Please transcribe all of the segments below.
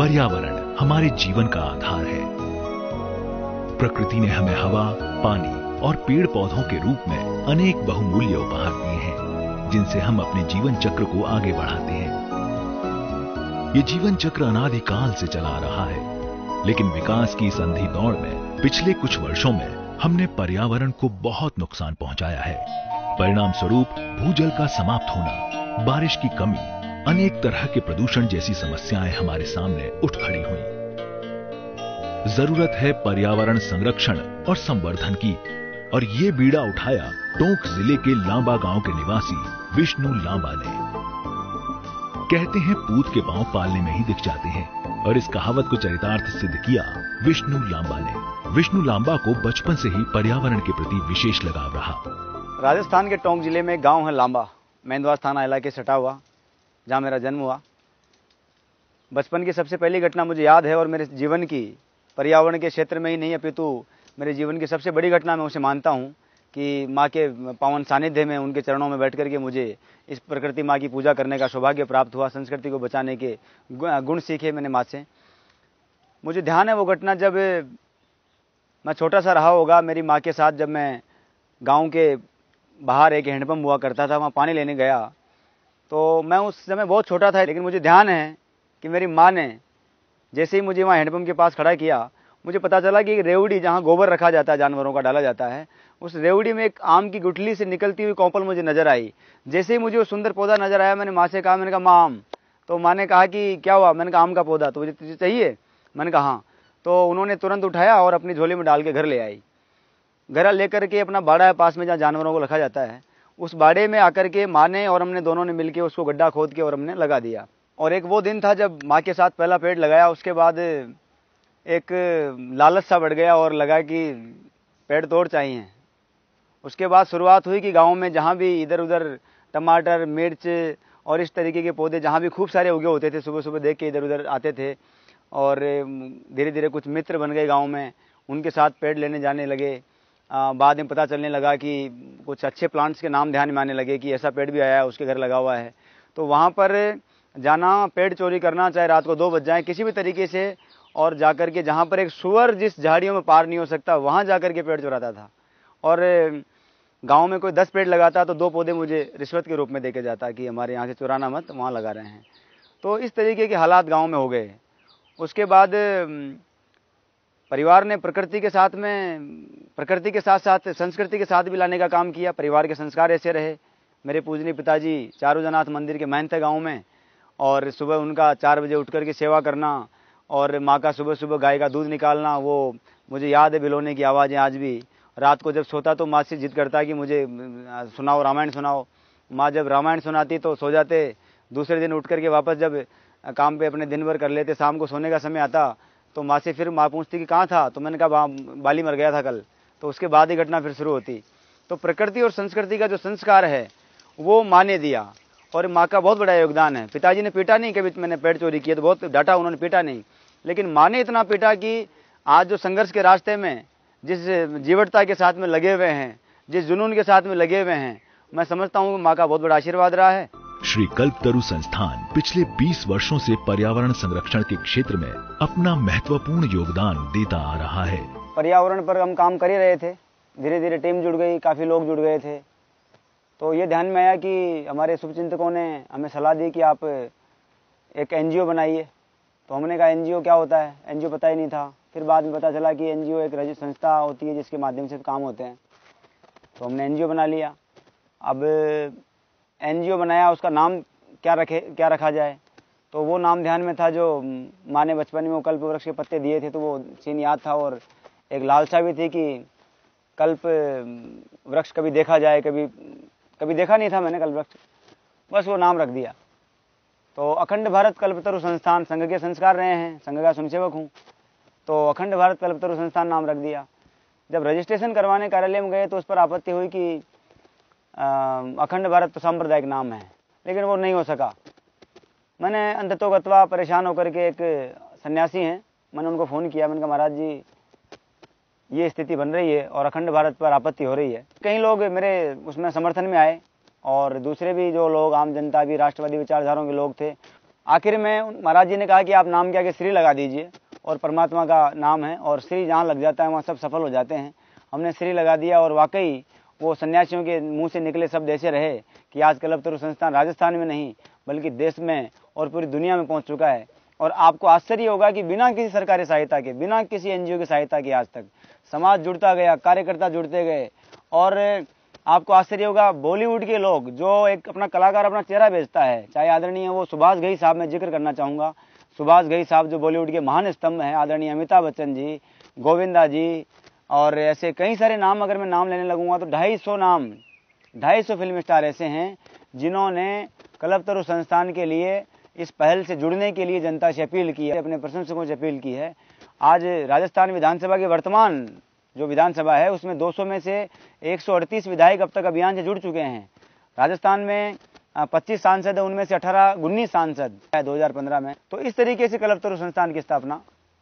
पर्यावरण हमारे जीवन का आधार है। प्रकृति ने हमें हवा, पानी और पेड़ पौधों के रूप में अनेक बहुमूल्य उपहार दिए हैं, जिनसे हम अपने जीवन चक्र को आगे बढ़ाते हैं। ये जीवन चक्र अनादिकाल से चला आ रहा है, लेकिन विकास की इस अंधी दौड़ में पिछले कुछ वर्षों में हमने पर्यावरण को बहुत नुकसान पहुंचाया है। परिणाम स्वरूप भूजल का समाप्त होना, बारिश की कमी, अनेक तरह के प्रदूषण जैसी समस्याएं हमारे सामने उठ खड़ी हुई। जरूरत है पर्यावरण संरक्षण और संवर्धन की, और ये बीड़ा उठाया टोंक जिले के लांबा गांव के निवासी विष्णु लांबा ने। कहते हैं पूत के पांव पालने में ही दिख जाते हैं, और इस कहावत को चरितार्थ सिद्ध किया विष्णु लांबा ने। विष्णु लांबा को बचपन से ही पर्यावरण के प्रति विशेष लगाव रहा। राजस्थान के टोंक जिले में गांव है लांबा, मेंदवास थाना इलाके सटा हुआ, जहां मेरा जन्म हुआ। बचपन की सबसे पहली घटना मुझे याद है, और मेरे जीवन की पर्यावरण के क्षेत्र में ही नहीं अपितु मेरे जीवन की सबसे बड़ी घटना मैं उसे मानता हूं कि माँ के पावन सानिध्य में, उनके चरणों में बैठ करके मुझे इस प्रकृति माँ की पूजा करने का सौभाग्य प्राप्त हुआ। संस्कृति को बचाने के गुण सीखे मैंने माँ से। मुझे ध्यान है वो घटना जब मैं छोटा सा रहा होगा, मेरी माँ के साथ जब मैं गाँव के बाहर एक हैंडपंप हुआ करता था, वहाँ पानी लेने गया। तो मैं उस समय बहुत छोटा था, लेकिन मुझे ध्यान है कि मेरी माँ ने जैसे ही मुझे वहाँ हैंडपंप के पास खड़ा किया, मुझे पता चला कि रेवड़ी, जहाँ गोबर रखा जाता है, जानवरों का डाला जाता है, उस रेवड़ी में एक आम की गुठली से निकलती हुई कौपल मुझे नजर आई। जैसे ही मुझे वो सुंदर पौधा नजर आया, मैंने माँ से कहा, मैंने कहा माँ आम। तो माँ ने कहा कि क्या हुआ? मैंने कहा आम का पौधा। तो मुझे तुझे चाहिए? मैंने कहा हाँ। तो उन्होंने तुरंत उठाया और अपनी झोली में डाल के घर ले आई। घर लेकर के अपना बाड़ा है पास में, जहाँ जानवरों को रखा जाता है, उस बाड़े में आकर के माँ ने और हमने दोनों ने मिलके उसको गड्ढा खोद के और हमने लगा दिया। और एक वो दिन था जब माँ के साथ पहला पेड़ लगाया। उसके बाद एक लालच सा बढ़ गया और लगा कि पेड़ तोड़ चाहिए। उसके बाद शुरुआत हुई कि गांव में जहाँ भी इधर उधर टमाटर, मिर्च और इस तरीके के पौधे जहाँ भी खूब सारे उगे होते थे, सुबह सुबह देख के इधर उधर आते थे। और धीरे धीरे कुछ मित्र बन गए गाँव में, उनके साथ पेड़ लेने जाने लगे। बाद में पता चलने लगा कि कुछ अच्छे प्लांट्स के नाम ध्यान में आने लगे कि ऐसा पेड़ भी आया है, उसके घर लगा हुआ है। तो वहाँ पर जाना, पेड़ चोरी करना, चाहे रात को 2 बज जाए, किसी भी तरीके से, और जाकर के जहाँ पर एक सुअर जिस झाड़ियों में पार नहीं हो सकता, वहाँ जाकर के पेड़ चुराता था। और गांव में कोई 10 पेड़ लगाता तो 2 पौधे मुझे रिश्वत के रूप में देके जाता कि हमारे यहाँ से चुराना मत, वहाँ लगा रहे हैं। तो इस तरीके के हालात गाँव में हो गए। उसके बाद परिवार ने प्रकृति के साथ साथ संस्कृति के साथ भी लाने का काम किया। परिवार के संस्कार ऐसे रहे। मेरे पूजनीय पिताजी चारुजनाथ मंदिर के महंत है गाँव में, और सुबह उनका 4 बजे उठ करके सेवा करना, और माँ का सुबह सुबह गाय का दूध निकालना, वो मुझे याद है, बिलोने की आवाज़ें आज भी। रात को जब सोता तो माँ से जिद करता कि मुझे सुनाओ, रामायण सुनाओ। माँ जब रामायण सुनाती तो सो जाते। दूसरे दिन उठ करके वापस जब काम पे अपने दिन भर कर लेते, शाम को सोने का समय आता तो माँ से फिर माँ पूछती कि कहाँ था? तो मैंने कहा बाली मर गया था कल। तो उसके बाद ही घटना फिर शुरू होती। तो प्रकृति और संस्कृति का जो संस्कार है वो माँ ने दिया, और माँ का बहुत बड़ा योगदान है। पिताजी ने पीटा नहीं, कभी मैंने पेड़ चोरी किए तो बहुत डांटा, उन्होंने पीटा नहीं, लेकिन माँ ने इतना पीटा कि आज जो संघर्ष के रास्ते में जिस जीवटता के साथ में लगे हुए हैं, जिस जुनून के साथ में लगे हुए हैं, मैं समझता हूँ माँ का बहुत बड़ा आशीर्वाद रहा है। श्री कल्पतरु संस्थान पिछले 20 वर्षों से पर्यावरण संरक्षण के क्षेत्र में अपना महत्वपूर्ण योगदान देता आ रहा है। पर्यावरण पर हम काम कर ही रहे थे, धीरे धीरे टीम जुड़ गई, काफ़ी लोग जुड़ गए थे। तो ये ध्यान में आया कि हमारे शुभचिंतकों ने हमें सलाह दी कि आप एक NGO बनाइए। तो हमने कहा NGO क्या होता है? NGO पता ही नहीं था। फिर बाद में पता चला कि NGO एक रजिस्ट्रेशन संस्था होती है जिसके माध्यम से काम होते हैं। तो हमने NGO बना लिया। अब NGO बनाया, उसका नाम क्या रखा जाए? तो वो नाम ध्यान में था जो माँ ने बचपन में वो कल्प वृक्ष के पत्ते दिए थे, तो वो सीन याद था, और एक लालसा भी थी कि कल्प वृक्ष कभी देखा जाए। कभी देखा नहीं था मैंने कल्प वृक्ष, बस वो नाम रख दिया। तो अखंड भारत कल्पतरु संस्थान, संघ के संस्कार रहे हैं, संघ का स्वयंसेवक हूँ, तो अखंड भारत कल्पतरु संस्थान नाम रख दिया। जब रजिस्ट्रेशन करवाने कार्यालय में गए तो उस पर आपत्ति हुई कि अखंड भारत तो सांप्रदायिक नाम है, लेकिन वो नहीं हो सका। मैंने अंततोगत्वा परेशान होकर के, एक सन्यासी हैं, मैंने उनको फ़ोन किया। मैंने कहा महाराज जी ये स्थिति बन रही है और अखंड भारत पर आपत्ति हो रही है। कई लोग मेरे उसमें समर्थन में आए, और दूसरे भी जो लोग, आम जनता भी, राष्ट्रवादी विचारधाराओं के लोग थे, आखिर में महाराज जी ने कहा कि आप नाम के आगे श्री लगा दीजिए, और परमात्मा का नाम है और श्री जहाँ लग जाता है वहाँ सब सफल हो जाते हैं। हमने श्री लगा दिया और वाकई वो सन्यासियों के मुंह से निकले शब्द ऐसे रहे कि आज कल्पतरु संस्थान राजस्थान में नहीं बल्कि देश में और पूरी दुनिया में पहुंच चुका है। और आपको आश्चर्य होगा कि बिना किसी सरकारी सहायता के, बिना किसी एनजीओ की सहायता के आज तक समाज जुड़ता गया, कार्यकर्ता जुड़ते गए। और आपको आश्चर्य होगा, बॉलीवुड के लोग जो एक अपना कलाकार अपना चेहरा बेचता है, चाहे आदरणीय वो सुभाष घई साहब, मैं जिक्र करना चाहूँगा सुभाष घई साहब जो बॉलीवुड के महान स्तंभ हैं, आदरणीय अमिताभ बच्चन जी, गोविंदा जी, और ऐसे कई सारे नाम अगर मैं नाम लेने लगूंगा तो 250 फिल्म स्टार ऐसे हैं जिन्होंने कल्पतरु संस्थान के लिए इस पहल से जुड़ने के लिए जनता से अपील की है, अपने प्रशंसकों से अपील की है। आज राजस्थान विधानसभा की वर्तमान जो विधानसभा है उसमें 200 में से 138 विधायक अब तक अभियान से जुड़ चुके हैं। राजस्थान में 25 सांसद है, उनमें से 19 सांसद है 2015 में। तो इस तरीके से कल्पतरु संस्थान की स्थापना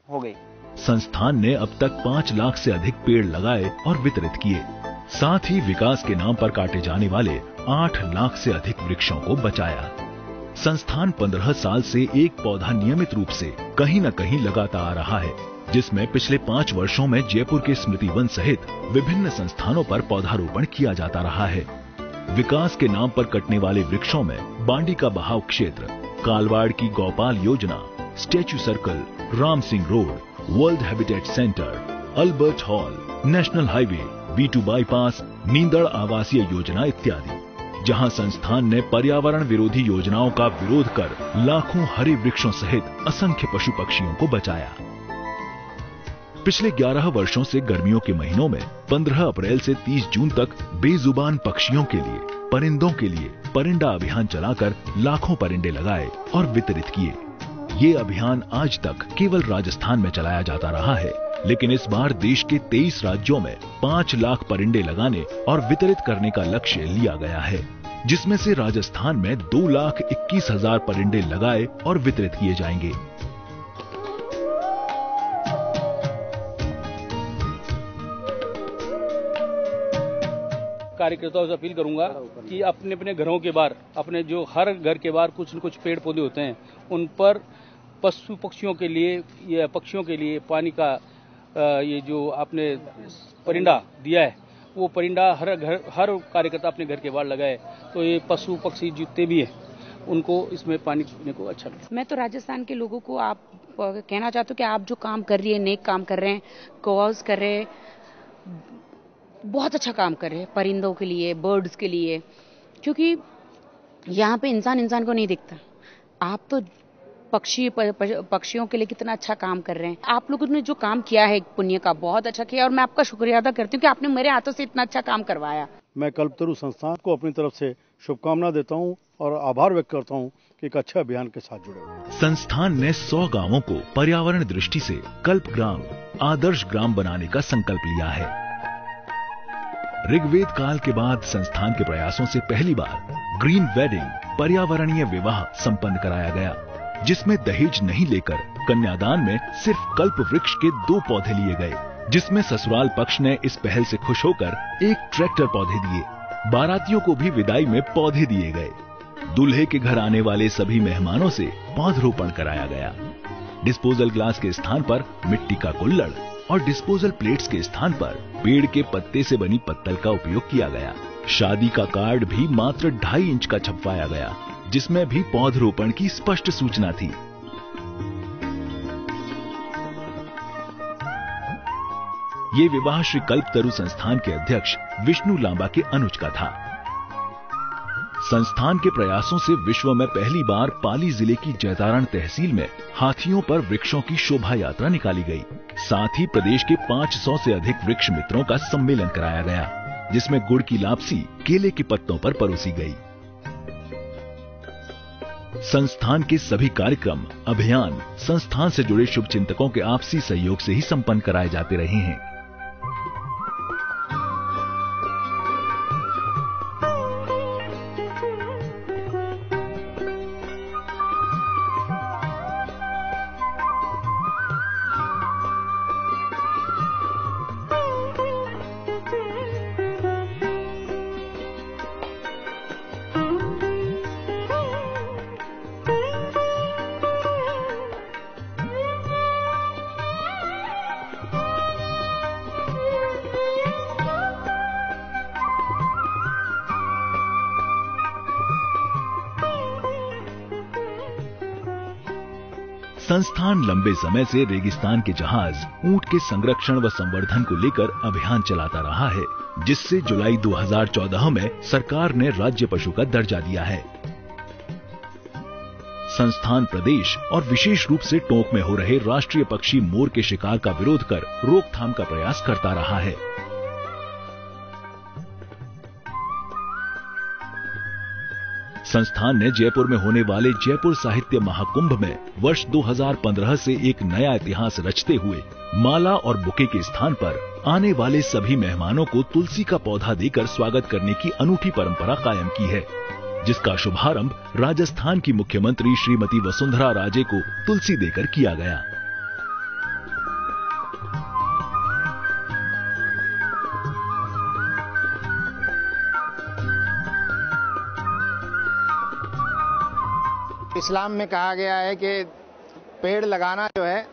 हो गई। संस्थान ने अब तक 5 लाख से अधिक पेड़ लगाए और वितरित किए। साथ ही विकास के नाम पर काटे जाने वाले 8 लाख से अधिक वृक्षों को बचाया। संस्थान 15 साल से एक पौधा नियमित रूप से कहीं न कहीं लगाता आ रहा है, जिसमें पिछले 5 वर्षों में जयपुर के स्मृति वन सहित विभिन्न संस्थानों पर पौधारोपण किया जाता रहा है। विकास के नाम पर कटने वाले वृक्षों में बांडी का बहाव क्षेत्र, कालवाड़ की गौपाल योजना, statue circle, Ram Singh road, world habitat centre, Albert hall, national highway, B2 bypass, Nindar आवासीय योजना इत्यादि, जहां संस्थान ने पर्यावरण विरोधी योजनाओं का विरोध कर लाखों हरे वृक्षों सहित असंख्य पशु पक्षियों को बचाया। पिछले 11 वर्षों से गर्मियों के महीनों में 15 अप्रैल से 30 जून तक बेजुबान पक्षियों के लिए, परिंदों के लिए परिंदा अभियान चलाकर लाखों परिंदे लगाए और वितरित किए। ये अभियान आज तक केवल राजस्थान में चलाया जाता रहा है, लेकिन इस बार देश के 23 राज्यों में 5 लाख परिंदे लगाने और वितरित करने का लक्ष्य लिया गया है, जिसमें से राजस्थान में 2,21,000 परिंदे लगाए और वितरित किए जाएंगे। कार्यकर्ताओं से अपील करूंगा कि अपने अपने घरों के बाहर, अपने जो हर घर के बाहर कुछ न कुछ पेड़ पौधे होते हैं, उन पर पशु पक्षियों के लिए या पक्षियों के लिए पानी का ये जो आपने परिंदा दिया है, वो परिंदा हर कार्यकर्ता अपने घर के बाहर लगाए, तो ये पशु पक्षी जितने भी हैं उनको इसमें पानी पीने को अच्छा लगता है। मैं तो राजस्थान के लोगों को आप कहना चाहती हूँ कि आप जो काम कर रही है, नेक काम कर रहे हैं, कॉज कर रहे हैं, बहुत अच्छा काम कर रहे हैं परिंदों के लिए, बर्ड्स के लिए, क्योंकि यहाँ पे इंसान को नहीं दिखता। आप तो पक्षियों के लिए कितना अच्छा काम कर रहे हैं। आप लोगों ने जो काम किया है पुण्य का, बहुत अच्छा किया, और मैं आपका शुक्रिया अदा करती हूँ कि आपने मेरे हाथों से इतना अच्छा काम करवाया। मैं कल्पतरु संस्थान को अपनी तरफ से शुभकामना देता हूँ और आभार व्यक्त करता हूँ कि एक अच्छे अभियान के साथ जुड़े हुए। संस्थान ने 100 गांवों को पर्यावरण दृष्टि से कल्प ग्राम, आदर्श ग्राम बनाने का संकल्प लिया है। ऋग्वेद काल के बाद संस्थान के प्रयासों से पहली बार ग्रीन वेडिंग, पर्यावरणीय विवाह संपन्न कराया गया, जिसमें दहेज नहीं लेकर कन्यादान में सिर्फ कल्प वृक्ष के 2 पौधे लिए गए, जिसमें ससुराल पक्ष ने इस पहल से खुश होकर एक ट्रैक्टर पौधे दिए। बारातियों को भी विदाई में पौधे दिए गए। दूल्हे के घर आने वाले सभी मेहमानों से पौधरोपण कराया गया। डिस्पोजल ग्लास के स्थान पर मिट्टी का कुल्हड़ और डिस्पोजल प्लेट्स के स्थान पर पेड़ के पत्ते से बनी पत्तल का उपयोग किया गया। शादी का कार्ड भी मात्र 2.5 इंच का छपवाया गया, जिसमें भी पौधरोपण की स्पष्ट सूचना थी। ये विवाह श्री कल्पतरु संस्थान के अध्यक्ष विष्णु लांबा के अनुज का था। संस्थान के प्रयासों से विश्व में पहली बार पाली जिले की जैतारण तहसील में हाथियों पर वृक्षों की शोभा यात्रा निकाली गई। साथ ही प्रदेश के 500 से अधिक वृक्ष मित्रों का सम्मेलन कराया गया, जिसमें गुड़ की लापसी केले के पत्तों पर परोसी गई। संस्थान के सभी कार्यक्रम, अभियान संस्थान से जुड़े शुभचिंतकों के आपसी सहयोग से ही संपन्न कराए जाते रहे हैं। संस्थान लंबे समय से रेगिस्तान के जहाज ऊंट के संरक्षण व संवर्धन को लेकर अभियान चलाता रहा है, जिससे जुलाई 2014 में सरकार ने राज्य पशु का दर्जा दिया है। संस्थान प्रदेश और विशेष रूप से टोंक में हो रहे राष्ट्रीय पक्षी मोर के शिकार का विरोध कर रोकथाम का प्रयास करता रहा है। संस्थान ने जयपुर में होने वाले जयपुर साहित्य महाकुंभ में वर्ष 2015 से एक नया इतिहास रचते हुए माला और बुके के स्थान पर आने वाले सभी मेहमानों को तुलसी का पौधा देकर स्वागत करने की अनूठी परंपरा कायम की है, जिसका शुभारंभ राजस्थान की मुख्यमंत्री श्रीमती वसुंधरा राजे को तुलसी देकर किया गया। इस्लाम में कहा गया है कि पेड़ लगाना जो है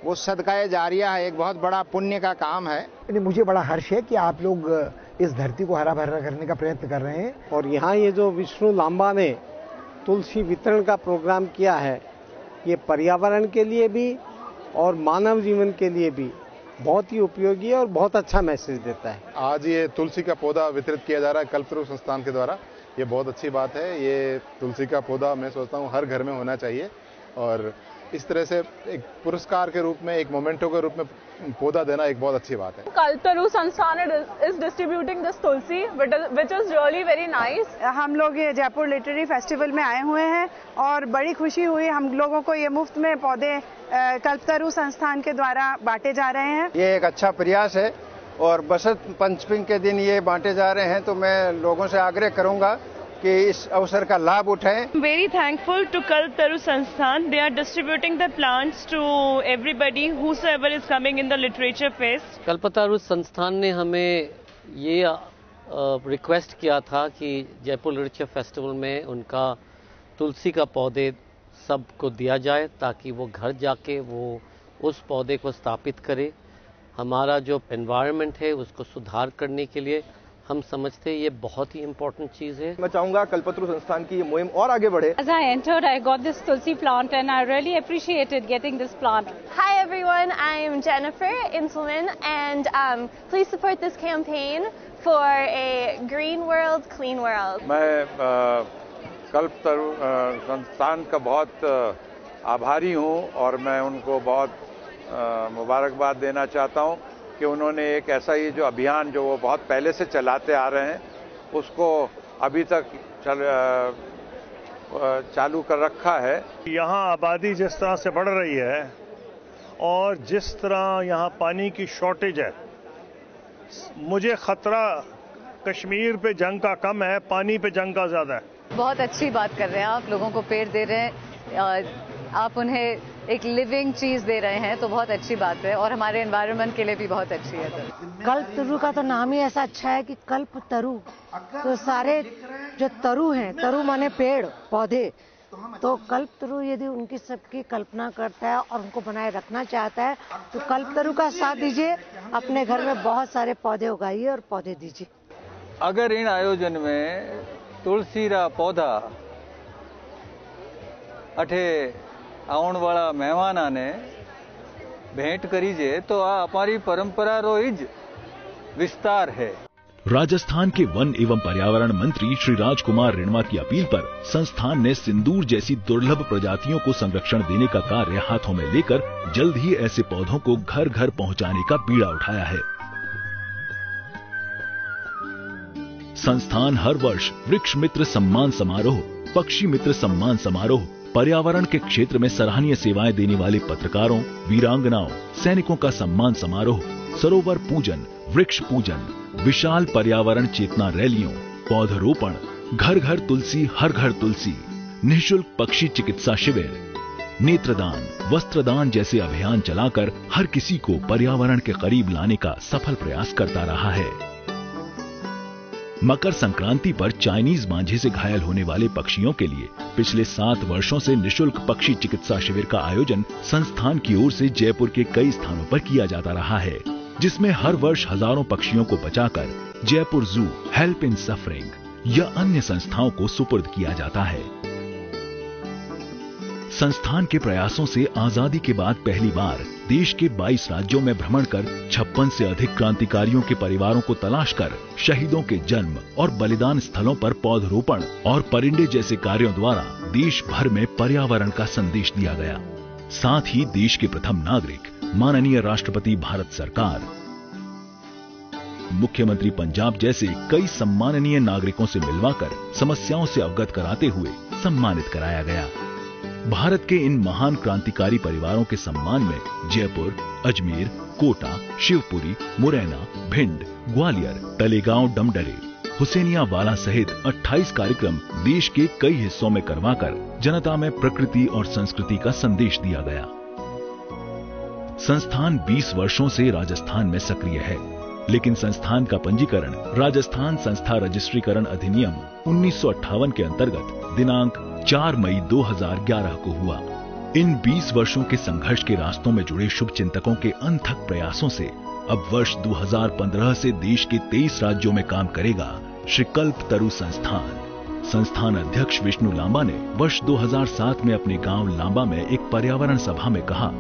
वो सदका जारिया है, एक बहुत बड़ा पुण्य का काम है। मुझे बड़ा हर्ष है कि आप लोग इस धरती को हरा भरा करने का प्रयत्न कर रहे हैं। और यहाँ ये जो विष्णु लांबा ने तुलसी वितरण का प्रोग्राम किया है, ये पर्यावरण के लिए भी और मानव जीवन के लिए भी बहुत ही उपयोगी है और बहुत अच्छा मैसेज देता है। आज ये तुलसी का पौधा वितरित किया जा रहा है कल्पतरु संस्थान के द्वारा, ये बहुत अच्छी बात है। ये तुलसी का पौधा मैं सोचता हूँ हर घर में होना चाहिए और इस तरह से एक पुरस्कार के रूप में, एक मोमेंटो के रूप में पौधा देना एक बहुत अच्छी बात है। कल्पतरु संस्थान is distributing this Tulsi which is really very nice. हम लोग ये जयपुर लिटरेरी फेस्टिवल में आए हुए हैं और बड़ी खुशी हुई हम लोगों को ये मुफ्त में पौधे कल्पतरु संस्थान के द्वारा बांटे जा रहे हैं। ये एक अच्छा प्रयास है और बसंत पंचमी के दिन ये बांटे जा रहे हैं, तो मैं लोगों से आग्रह करूंगा कि इस अवसर का लाभ उठाएं। Very thankful to Kalpataru Sansthan, they are distributing the plants to everybody whosoever is coming in the literature fest. Kalpataru Sansthan ने हमें ये रिक्वेस्ट किया था कि जयपुर लिटरेचर फेस्टिवल में उनका तुलसी का पौधे सबको दिया जाए ताकि वो घर जाके वो उस पौधे को स्थापित करे। हमारा जो एनवायरनमेंट है उसको सुधार करने के लिए हम समझते हैं ये बहुत ही इम्पोर्टेंट चीज है। मैं चाहूंगा कल्पतरु संस्थान की ये मुहिम और आगे बढ़े। As I entered, I got this tulsi plant and I really appreciated getting this plant. Hi everyone, I am Jennifer Inselman and please support this campaign for a green world, clean world. मैं कल्पतरु संस्थान का बहुत आभारी हूँ और मैं उनको बहुत मुबारकबाद देना चाहता हूँ कि उन्होंने एक ऐसा ही जो अभियान जो वो बहुत पहले से चलाते आ रहे हैं उसको अभी तक चालू कर रखा है। यहाँ आबादी जिस तरह से बढ़ रही है और जिस तरह यहाँ पानी की शॉर्टेज है, मुझे खतरा कश्मीर पे जंग का कम है, पानी पे जंग का ज्यादा है। बहुत अच्छी बात कर रहे हैं आप, लोगों को पेड़ दे रहे हैं, आप उन्हें एक लिविंग चीज दे रहे हैं तो बहुत अच्छी बात है और हमारे एनवायरनमेंट के लिए भी बहुत अच्छी है। कल्पतरु का तो नाम ही ऐसा अच्छा है कि कल्पतरु, तो सारे जो तरु हैं, तरु माने पेड़ पौधे, तो कल्पतरु यदि उनकी सबकी कल्पना करता है और उनको बनाए रखना चाहता है तो कल्पतरु का साथ दीजिए, अपने घर में बहुत सारे पौधे उगाइए और पौधे दीजिए। अगर इन आयोजन में तुलसी रा पौधा अठे आउण वाला मेहमाना ने भेंट करीजे तो आ हमारी परंपरा रो हिज विस्तार है। राजस्थान के वन एवं पर्यावरण मंत्री श्री राजकुमार रिणवा की अपील पर संस्थान ने सिंदूर जैसी दुर्लभ प्रजातियों को संरक्षण देने का कार्य हाथों में लेकर जल्द ही ऐसे पौधों को घर घर पहुंचाने का बीड़ा उठाया है। संस्थान हर वर्ष वृक्ष मित्र सम्मान समारोह, पक्षी मित्र सम्मान समारोह, पर्यावरण के क्षेत्र में सराहनीय सेवाएं देने वाले पत्रकारों, वीरांगनाओं, सैनिकों का सम्मान समारोह, सरोवर पूजन, वृक्ष पूजन, विशाल पर्यावरण चेतना रैलियों, पौधरोपण, घर घर तुलसी हर घर तुलसी, निःशुल्क पक्षी चिकित्सा शिविर, नेत्रदान, वस्त्रदान जैसे अभियान चलाकर हर किसी को पर्यावरण के करीब लाने का सफल प्रयास करता रहा है। मकर संक्रांति पर चाइनीज मांझे से घायल होने वाले पक्षियों के लिए पिछले 7 वर्षों से निःशुल्क पक्षी चिकित्सा शिविर का आयोजन संस्थान की ओर से जयपुर के कई स्थानों पर किया जाता रहा है, जिसमें हर वर्ष हजारों पक्षियों को बचाकर जयपुर जू, हेल्प इन सफरिंग या अन्य संस्थाओं को सुपुर्द किया जाता है। संस्थान के प्रयासों से आजादी के बाद पहली बार देश के 22 राज्यों में भ्रमण कर 56 से अधिक क्रांतिकारियों के परिवारों को तलाश कर शहीदों के जन्म और बलिदान स्थलों पर पौधरोपण और परिंदे जैसे कार्यों द्वारा देश भर में पर्यावरण का संदेश दिया गया। साथ ही देश के प्रथम नागरिक माननीय राष्ट्रपति भारत सरकार, मुख्यमंत्री पंजाब जैसे कई सम्माननीय नागरिकों से मिलवाकर समस्याओं से अवगत कराते हुए सम्मानित कराया गया। भारत के इन महान क्रांतिकारी परिवारों के सम्मान में जयपुर, अजमेर, कोटा, शिवपुरी, मुरैना, भिंड, ग्वालियर, तलेगांव, डमडरे, हुसैनिया वाला सहित 28 कार्यक्रम देश के कई हिस्सों में करवाकर जनता में प्रकृति और संस्कृति का संदेश दिया गया। संस्थान 20 वर्षों से राजस्थान में सक्रिय है, लेकिन संस्थान का पंजीकरण राजस्थान संस्था रजिस्ट्रीकरण अधिनियम 1958 के अंतर्गत दिनांक 4 मई 2011 को हुआ। इन 20 वर्षों के संघर्ष के रास्तों में जुड़े शुभ चिंतकों के अनथक प्रयासों से अब वर्ष 2015 से देश के 23 राज्यों में काम करेगा श्री कल्पतरु संस्थान। संस्थान अध्यक्ष विष्णु लांबा ने वर्ष 2007 में अपने गांव लांबा में एक पर्यावरण सभा में कहा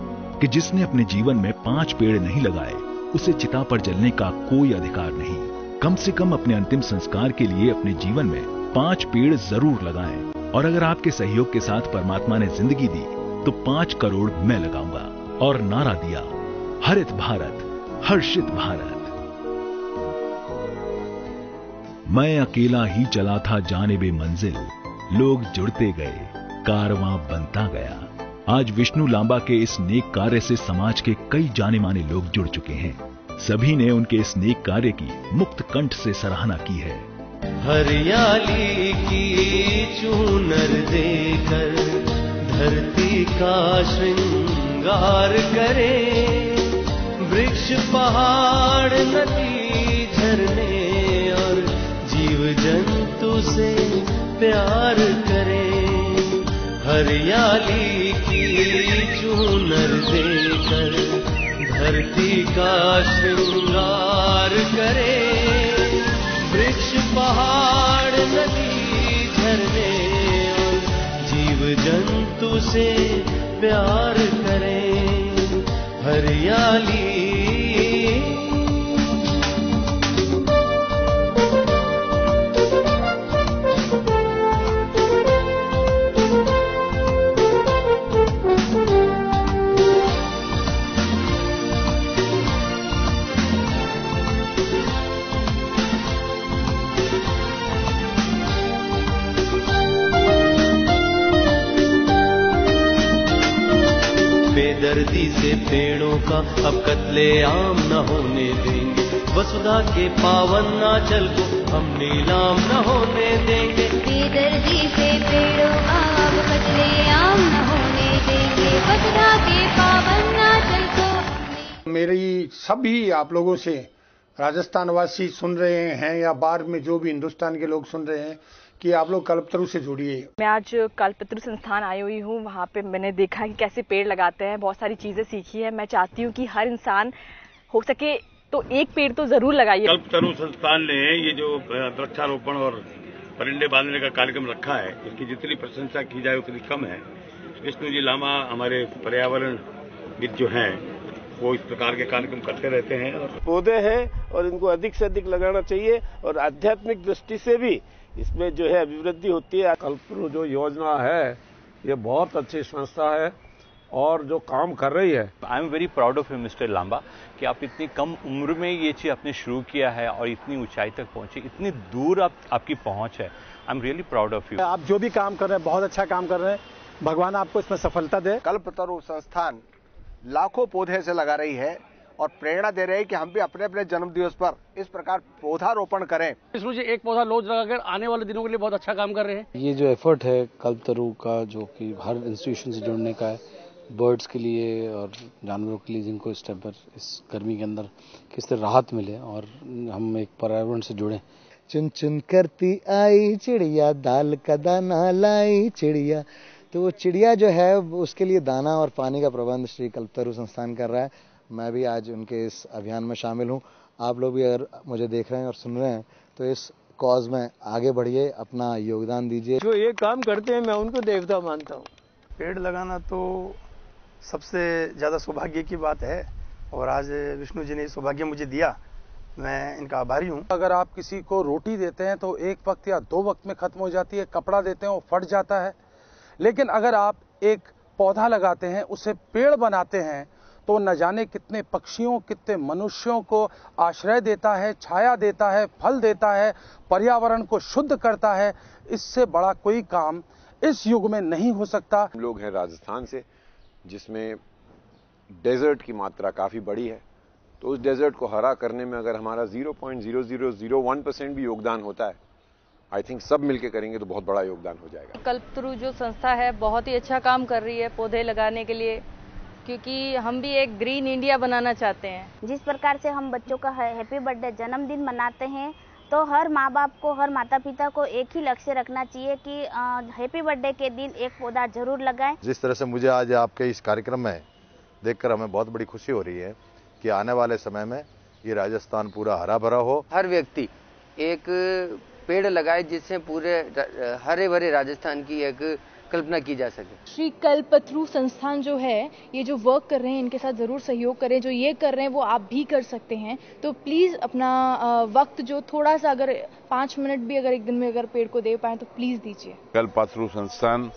कि जिसने अपने जीवन में 5 पेड़ नहीं लगाए उसे चिता पर जलने का कोई अधिकार नहीं। कम से कम अपने अंतिम संस्कार के लिए अपने जीवन में 5 पेड़ जरूर लगाएं। और अगर आपके सहयोग के साथ परमात्मा ने जिंदगी दी तो 5 करोड़ मैं लगाऊंगा। और नारा दिया, हरित भारत, हर्षित भारत। मैं अकेला ही चला था जानिबे मंजिल, लोग जुड़ते गए, कारवां बनता गया। आज विष्णु लांबा के इस नेक कार्य से समाज के कई जाने माने लोग जुड़ चुके हैं। सभी ने उनके इस नेक कार्य की मुक्त कंठ से सराहना की है। हरियाली की चूनर देकर धरती का श्रृंगार करे, वृक्ष पहाड़ नदी झरने और जीव जंतु से प्यार करे। हरियाली की चूनर देकर धरती का श्रृंगार करे, वृक्ष पहाड़ नदी झरने और जीव जंतु से प्यार करें। हरियाली बेदर्दी से पेड़ों का अब कत्ले आम न होने देंगे, वसुधा के पावन नाचल को हम नीलाम न होने देंगे। बेदर्दी से पेड़ों का अब कत्ले आम न होने देंगे, वसुधा के पावन नाचल को। मेरी सभी आप लोगों से राजस्थान वासी सुन रहे हैं या बाहर में जो भी हिंदुस्तान के लोग सुन रहे हैं कि आप लोग कल्पतरु से जुड़िए। मैं आज कल्पतरु संस्थान आई हुई हूँ। वहाँ पे मैंने देखा कि कैसे पेड़ लगाते हैं, बहुत सारी चीजें सीखी है। मैं चाहती हूँ कि हर इंसान हो सके तो एक पेड़ तो जरूर लगाइए। कल्पतरु संस्थान ने ये जो वृक्षारोपण और परिंदे बांधने का कार्यक्रम रखा है, इसकी जितनी प्रशंसा की जाए उतनी कम है। विष्णु जी लांबा हमारे पर्यावरणविद जो हैं वो इस प्रकार के कार्यक्रम करते रहते हैं। पौधे हैं और इनको अधिक से अधिक लगाना चाहिए और आध्यात्मिक दृष्टि से भी इसमें जो है अभिवृद्धि होती है। कल्पतरु जो योजना है ये बहुत अच्छी संस्था है और जो काम कर रही है। I am very proud of you mister Lamba कि आप इतनी कम उम्र में ये चीज आपने शुरू किया है और इतनी ऊंचाई तक पहुंचे, इतनी दूर आपकी पहुंच है। I am really proud of you. आप जो भी काम कर रहे हैं बहुत अच्छा काम कर रहे हैं, भगवान आपको इसमें सफलता दे। कल्पतरु संस्थान लाखों पौधे ऐसे लगा रही है और प्रेरणा दे रहे हैं कि हम भी अपने अपने जन्म दिवस पर इस प्रकार पौधारोपण करें। विष्णु जी एक पौधा रोज लगाकर आने वाले दिनों के लिए बहुत अच्छा काम कर रहे हैं। ये जो एफर्ट है कल्पतरु का, जो कि हर इंस्टीट्यूशन से जुड़ने का है, बर्ड्स के लिए और जानवरों के लिए जिनको इस टाइम पर इस गर्मी के अंदर किस तरह राहत मिले और हम एक पर्यावरण से जुड़े। चुन चुन करती आई चिड़िया, दाल का दाना लाई चिड़िया। तो वो चिड़िया जो है उसके लिए दाना और पानी का प्रबंध श्री कल्पतरु संस्थान कर रहा है। मैं भी आज उनके इस अभियान में शामिल हूँ। आप लोग भी अगर मुझे देख रहे हैं और सुन रहे हैं तो इस कॉज में आगे बढ़िए, अपना योगदान दीजिए। जो ये काम करते हैं मैं उनको देवता मानता हूँ। पेड़ लगाना तो सबसे ज़्यादा सौभाग्य की बात है और आज विष्णु जी ने सौभाग्य मुझे दिया, मैं इनका आभारी हूँ। अगर आप किसी को रोटी देते हैं तो एक वक्त या 2 वक्त में खत्म हो जाती है, कपड़ा देते हैं वो फट जाता है, लेकिन अगर आप एक पौधा लगाते हैं, उसे पेड़ बनाते हैं, तो न जाने कितने पक्षियों, कितने मनुष्यों को आश्रय देता है, छाया देता है, फल देता है, पर्यावरण को शुद्ध करता है। इससे बड़ा कोई काम इस युग में नहीं हो सकता। हम लोग हैं राजस्थान से, जिसमें डेजर्ट की मात्रा काफी बड़ी है, तो उस डेजर्ट को हरा करने में अगर हमारा 0.0001% भी योगदान होता है, आई थिंक सब मिलके करेंगे तो बहुत बड़ा योगदान हो जाएगा। कल्पतरु जो संस्था है बहुत ही अच्छा काम कर रही है पौधे लगाने के लिए, क्योंकि हम भी एक ग्रीन इंडिया बनाना चाहते हैं। जिस प्रकार से हम बच्चों का हैप्पी बर्थडे जन्मदिन मनाते हैं, तो हर माँ बाप को, हर माता पिता को एक ही लक्ष्य रखना चाहिए कि हैप्पी बर्थडे के दिन एक पौधा जरूर लगाएं। जिस तरह से मुझे आज आपके इस कार्यक्रम में देखकर हमें बहुत बड़ी खुशी हो रही है कि आने वाले समय में ये राजस्थान पूरा हरा भरा हो। हर व्यक्ति एक पेड़ लगाए जिससे पूरे हरे भरे राजस्थान की एक कल्पना की जा सके। श्री कल्पतरु संस्थान जो है, ये जो वर्क कर रहे हैं इनके साथ जरूर सहयोग करें। जो ये कर रहे हैं वो आप भी कर सकते हैं, तो प्लीज अपना वक्त जो थोड़ा सा, अगर 5 मिनट भी अगर एक दिन में अगर पेड़ को दे पाए तो प्लीज दीजिए। कल्पतरु संस्थान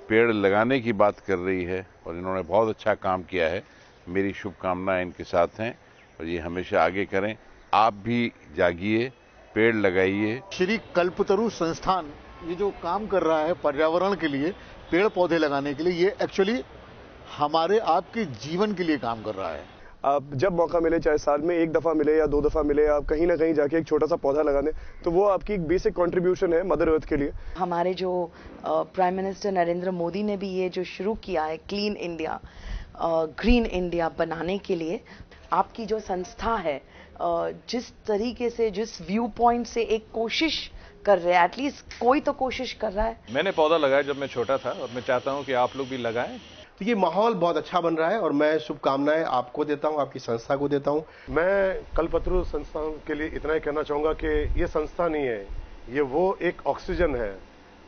पेड़ लगाने की बात कर रही है और इन्होंने बहुत अच्छा काम किया है। मेरी शुभकामनाएं इनके साथ हैं और ये हमेशा आगे करें। आप भी जागिए, पेड़ लगाइए। श्री कल्पतरु संस्थान ये जो काम कर रहा है पर्यावरण के लिए, पेड़ पौधे लगाने के लिए, ये एक्चुअली हमारे आपके जीवन के लिए काम कर रहा है। आप जब मौका मिले, चाहे साल में 1 दफा मिले या 2 दफा मिले, आप कहीं ना कहीं जाके एक छोटा सा पौधा लगाने, तो वो आपकी एक बेसिक कंट्रीब्यूशन है मदर अर्थ के लिए। हमारे जो प्राइम मिनिस्टर नरेंद्र मोदी ने भी ये जो शुरू किया है क्लीन इंडिया, ग्रीन इंडिया बनाने के लिए, आपकी जो संस्था है जिस तरीके से, जिस व्यू पॉइंट से एक कोशिश कर रहे हैं, एटलीस्ट कोई तो कोशिश कर रहा है। मैंने पौधा लगाया जब मैं छोटा था और मैं चाहता हूं कि आप लोग भी लगाएं। तो ये माहौल बहुत अच्छा बन रहा है और मैं शुभकामनाएं आपको देता हूं, आपकी संस्था को देता हूं। मैं कल्पतरु संस्था के लिए इतना ही कहना चाहूंगा कि ये संस्था नहीं है, ये वो एक ऑक्सीजन है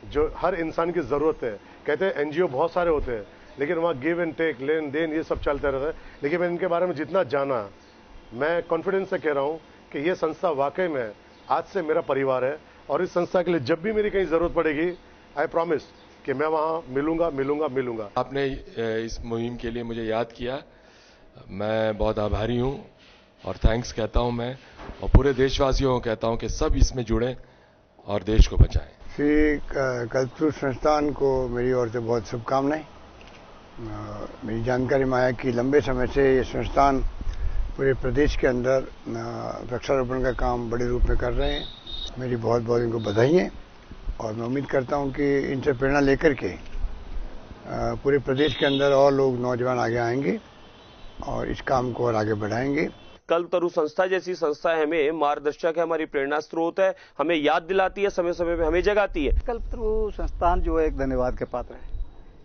जो हर इंसान की जरूरत है। कहते हैं एनजीओ बहुत सारे होते हैं, लेकिन वहाँ गिव एंड टेक, लेन देन, ये सब चलता रहता है। लेकिन मैं इनके बारे में जितना जाना, मैं कॉन्फिडेंस से कह रहा हूँ कि ये संस्था वाकई में आज से मेरा परिवार है और इस संस्था के लिए जब भी मेरी कहीं जरूरत पड़ेगी, आई प्रॉमिस कि मैं वहाँ मिलूंगा। आपने इस मुहिम के लिए मुझे याद किया, मैं बहुत आभारी हूँ और थैंक्स कहता हूँ मैं, और पूरे देशवासियों को कहता हूँ कि सब इसमें जुड़ें और देश को बचाएं। श्री कल्पतरु संस्थान को मेरी ओर से बहुत शुभकामनाएं। मेरी जानकारी में आया कि लंबे समय से ये संस्थान पूरे प्रदेश के अंदर वृक्षारोपण का काम बड़े रूप में कर रहे हैं। मेरी बहुत बहुत इनको बधाई है और मैं उम्मीद करता हूं कि इनसे प्रेरणा लेकर के पूरे प्रदेश के अंदर और लोग, नौजवान आगे आएंगे और इस काम को और आगे बढ़ाएंगे। कल्पतरु संस्था जैसी संस्था हमें मार्गदर्शक है, हमारी प्रेरणा स्रोत है, हमें याद दिलाती है, समय समय पे हमें जगाती है। कल्पतरु संस्थान जो है एक धन्यवाद के पात्र है,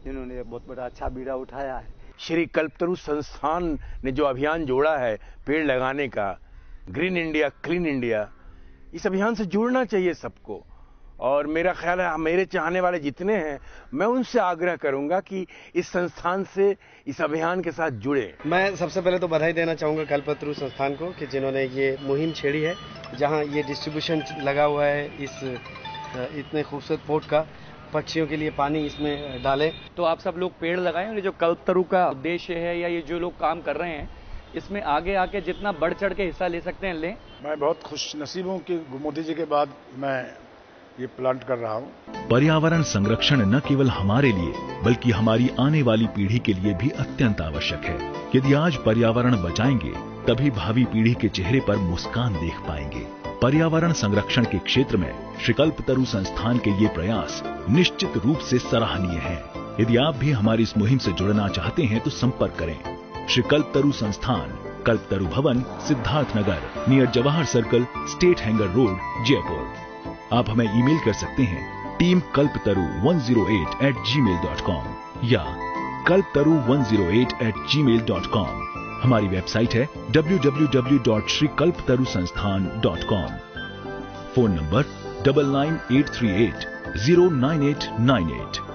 जिन्होंने बहुत बड़ा अच्छा बीड़ा उठाया है। श्री कल्पतरु संस्थान ने जो अभियान जोड़ा है पेड़ लगाने का, ग्रीन इंडिया, क्लीन इंडिया, इस अभियान से जुड़ना चाहिए सबको। और मेरा ख्याल है मेरे चाहने वाले जितने हैं, मैं उनसे आग्रह करूंगा कि इस संस्थान से, इस अभियान के साथ जुड़े। मैं सबसे पहले तो बधाई देना चाहूंगा कल्पतरु संस्थान को कि जिन्होंने ये मुहिम छेड़ी है, जहां ये डिस्ट्रीब्यूशन लगा हुआ है इस इतने खूबसूरत पोर्ट का, पक्षियों के लिए पानी इसमें डालें। तो आप सब लोग पेड़ लगाएं और ये जो कल्पतरु का उद्देश्य है या ये जो लोग काम कर रहे हैं, इसमें आगे आके जितना बढ़ चढ़ के हिस्सा ले सकते हैं लें। मैं बहुत खुश नसीब हूँ कि मोदी जी के बाद मैं ये प्लांट कर रहा हूँ। पर्यावरण संरक्षण न केवल हमारे लिए बल्कि हमारी आने वाली पीढ़ी के लिए भी अत्यंत आवश्यक है। यदि आज पर्यावरण बचाएंगे तभी भावी पीढ़ी के चेहरे पर मुस्कान देख पाएंगे। पर्यावरण संरक्षण के क्षेत्र में श्री कल्पतरु संस्थान के ये प्रयास निश्चित रूप से सराहनीय है। यदि आप भी हमारी इस मुहिम से जुड़ना चाहते हैं तो संपर्क करें। श्री कल्पतरु Sansthan, Kalpataru Bhawan, Siddharth Nagar, near Jawahar circle, state hangar road, Jaipur. आप हमें ईमेल कर सकते हैं teamkalpataru108@gmail.com या kalpataru108@gmail.com। हमारी वेबसाइट है www.shrikalpatarusansthan.com। Phone number 9983809898।